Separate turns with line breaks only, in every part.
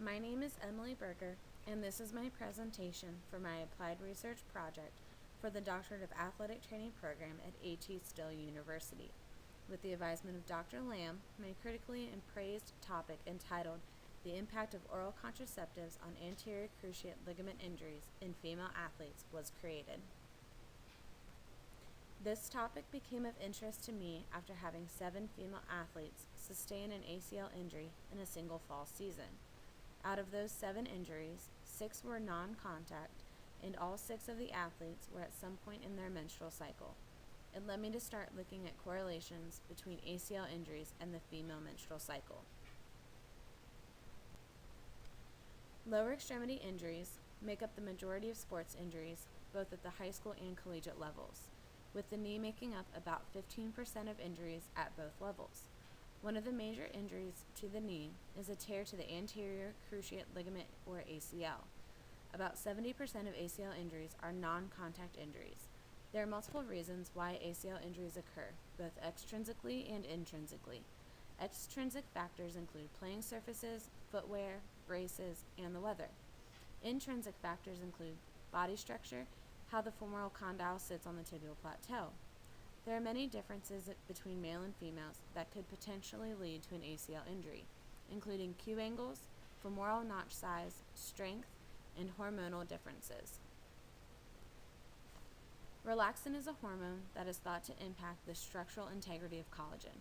My name is Emily Buerger, and this is my presentation for my applied research project for the Doctorate of Athletic Training program at A.T. Still University. With the advisement of Dr. Lamb, my critically appraised topic entitled The Impact of Oral Contraceptives on Anterior Cruciate Ligament Injuries in Female Athletes was created. This topic became of interest to me after having 7 female athletes sustain an ACL injury in a single fall season. Out of those 7 injuries, 6 were non-contact, and all 6 of the athletes were at some point in their menstrual cycle. It led me to start looking at correlations between ACL injuries and the female menstrual cycle. Lower extremity injuries make up the majority of sports injuries, both at the high school and collegiate levels, with the knee making up about 15% of injuries at both levels. One of the major injuries to the knee is a tear to the anterior cruciate ligament, or ACL. About 70% of ACL injuries are non-contact injuries. There are multiple reasons why ACL injuries occur, both extrinsically and intrinsically. Extrinsic factors include playing surfaces, footwear, braces, and the weather. Intrinsic factors include body structure, how the femoral condyle sits on the tibial plateau. There are many differences between male and females that could potentially lead to an ACL injury, including Q angles, femoral notch size, strength, and hormonal differences. Relaxin is a hormone that is thought to impact the structural integrity of collagen.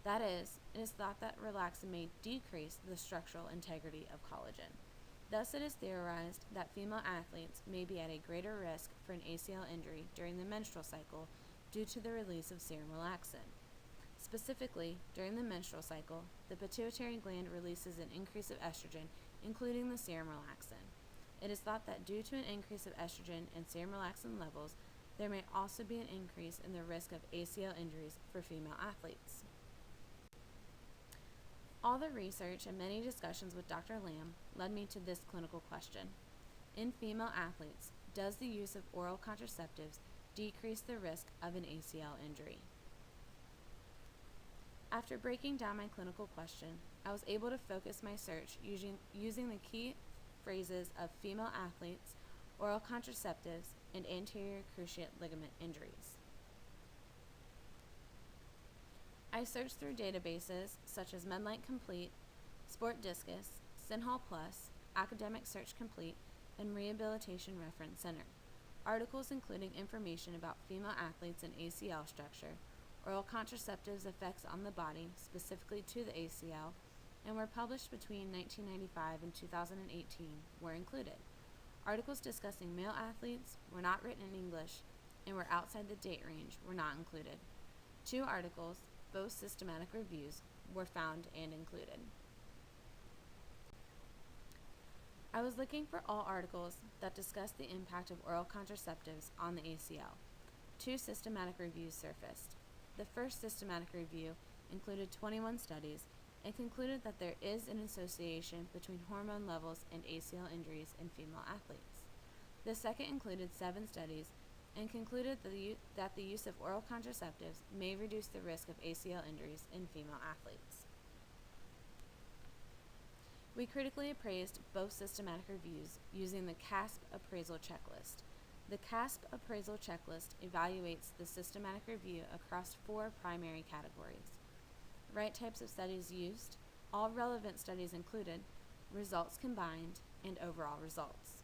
That is, it is thought that relaxin may decrease the structural integrity of collagen. Thus, it is theorized that female athletes may be at a greater risk for an ACL injury during the menstrual cycle due to the release of serum relaxin. Specifically, during the menstrual cycle, the pituitary gland releases an increase of estrogen, including the serum relaxin. It is thought that due to an increase of estrogen and serum relaxin levels, there may also be an increase in the risk of ACL injuries for female athletes. All the research and many discussions with Dr. Lamb led me to this clinical question. In female athletes, does the use of oral contraceptives decrease the risk of an ACL injury? After breaking down my clinical question, I was able to focus my search using the key phrases of female athletes, oral contraceptives, and anterior cruciate ligament injuries. I searched through databases such as MedLink Complete, Sport Discus, Sinhall Plus, Academic Search Complete, and Rehabilitation Reference Center. Articles including information about female athletes and ACL structure, oral contraceptives' effects on the body, specifically to the ACL, and were published between 1995 and 2018 were included. Articles discussing male athletes were not written in English and were outside the date range were not included. 2 articles, both systematic reviews, were found and included. I was looking for all articles that discussed the impact of oral contraceptives on the ACL. 2 systematic reviews surfaced. The first systematic review included 21 studies and concluded that there is an association between hormone levels and ACL injuries in female athletes. The second included 7 studies and concluded that the use of oral contraceptives may reduce the risk of ACL injuries in female athletes. We critically appraised both systematic reviews using the CASP appraisal checklist. The CASP appraisal checklist evaluates the systematic review across 4 primary categories: right types of studies used, all relevant studies included, results combined, and overall results.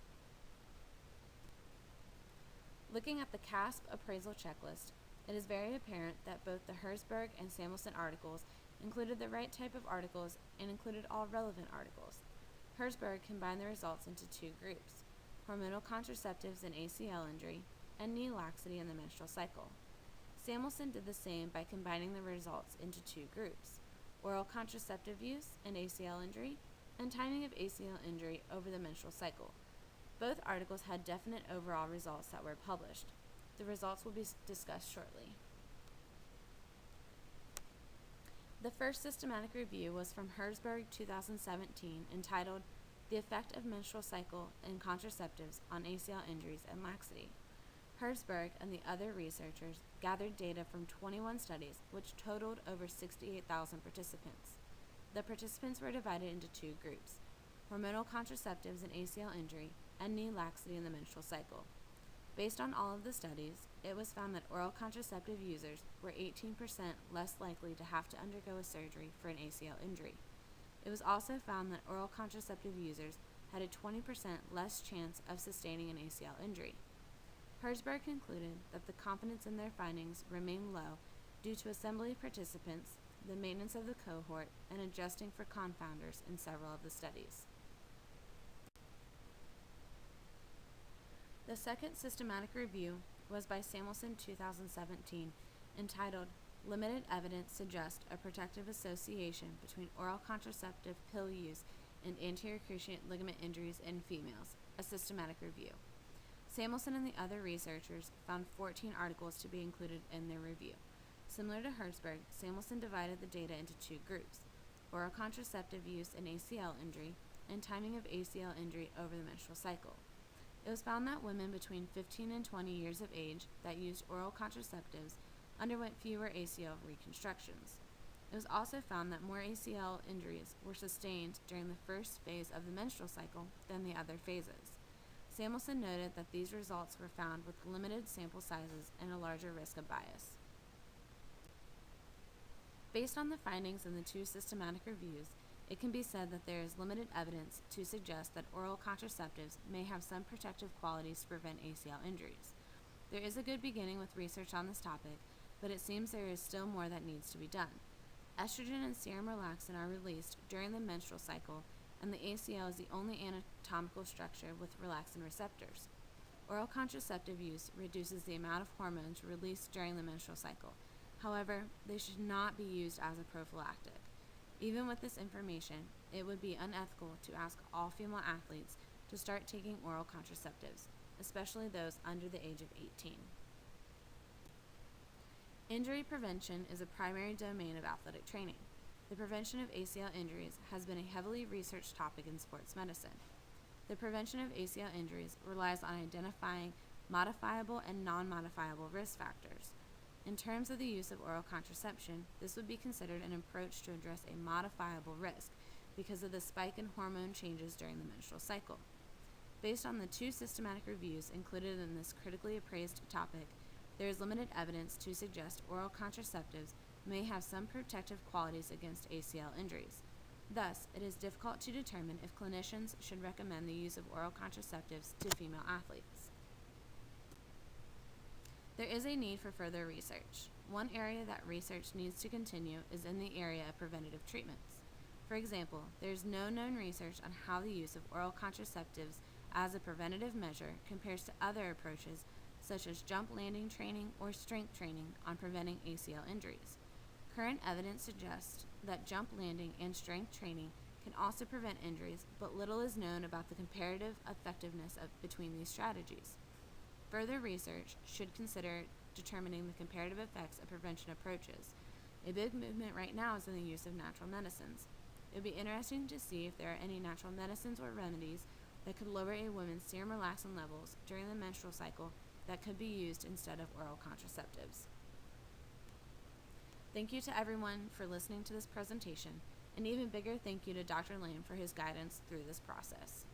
Looking at the CASP appraisal checklist, it is very apparent that both the Herzberg and Samuelson articles included the right type of articles and included all relevant articles. Herzberg combined the results into 2 groups: hormonal contraceptives and ACL injury, and knee laxity in the menstrual cycle. Samuelson did the same by combining the results into 2 groups: oral contraceptive use and ACL injury, and timing of ACL injury over the menstrual cycle. Both articles had definite overall results that were published. The results will be discussed shortly. The first systematic review was from Herzberg 2017, entitled The Effect of Menstrual Cycle and Contraceptives on ACL Injuries and Laxity. Herzberg and the other researchers gathered data from 21 studies, which totaled over 68,000 participants. The participants were divided into 2 groups: hormonal contraceptives in ACL injury, and knee laxity in the menstrual cycle. Based on all of the studies, it was found that oral contraceptive users were 18% less likely to have to undergo a surgery for an ACL injury. It was also found that oral contraceptive users had a 20% less chance of sustaining an ACL injury. Buerger concluded that the confidence in their findings remained low due to assembly participants, the maintenance of the cohort, and adjusting for confounders in several of the studies. The second systematic review was by Samuelson 2017, entitled Limited Evidence Suggests a Protective Association Between Oral Contraceptive Pill Use and Anterior Cruciate Ligament Injuries in Females, a Systematic Review. Samuelson and the other researchers found 14 articles to be included in their review. Similar to Buerger, Samuelson divided the data into two groups: oral contraceptive use in ACL injury and timing of ACL injury over the menstrual cycle. It was found that women between 15 and 20 years of age that used oral contraceptives underwent fewer ACL reconstructions. It was also found that more ACL injuries were sustained during the first phase of the menstrual cycle than the other phases. Samuelson noted that these results were found with limited sample sizes and a larger risk of bias. Based on the findings in the two systematic reviews, it can be said that there is limited evidence to suggest that oral contraceptives may have some protective qualities to prevent ACL injuries. There is a good beginning with research on this topic, but it seems there is still more that needs to be done. Estrogen and serum relaxin are released during the menstrual cycle, and the ACL is the only anatomical structure with relaxin receptors. Oral contraceptive use reduces the amount of hormones released during the menstrual cycle. However, they should not be used as a prophylactic. Even with this information, it would be unethical to ask all female athletes to start taking oral contraceptives, especially those under the age of 18. Injury prevention is a primary domain of athletic training. The prevention of ACL injuries has been a heavily researched topic in sports medicine. The prevention of ACL injuries relies on identifying modifiable and non-modifiable risk factors. In terms of the use of oral contraception, this would be considered an approach to address a modifiable risk because of the spike in hormone changes during the menstrual cycle. Based on the two systematic reviews included in this critically appraised topic, there is limited evidence to suggest oral contraceptives may have some protective qualities against ACL injuries. Thus, it is difficult to determine if clinicians should recommend the use of oral contraceptives to female athletes. There is a need for further research. One area that research needs to continue is in the area of preventative treatments. For example, there is no known research on how the use of oral contraceptives as a preventative measure compares to other approaches such as jump landing training or strength training on preventing ACL injuries. Current evidence suggests that jump landing and strength training can also prevent injuries, but little is known about the comparative effectiveness between these strategies. Further research should consider determining the comparative effects of prevention approaches. A big movement right now is in the use of natural medicines. It would be interesting to see if there are any natural medicines or remedies that could lower a woman's serum relaxin levels during the menstrual cycle that could be used instead of oral contraceptives. Thank you to everyone for listening to this presentation, and even bigger thank you to Dr. Lamb for his guidance through this process.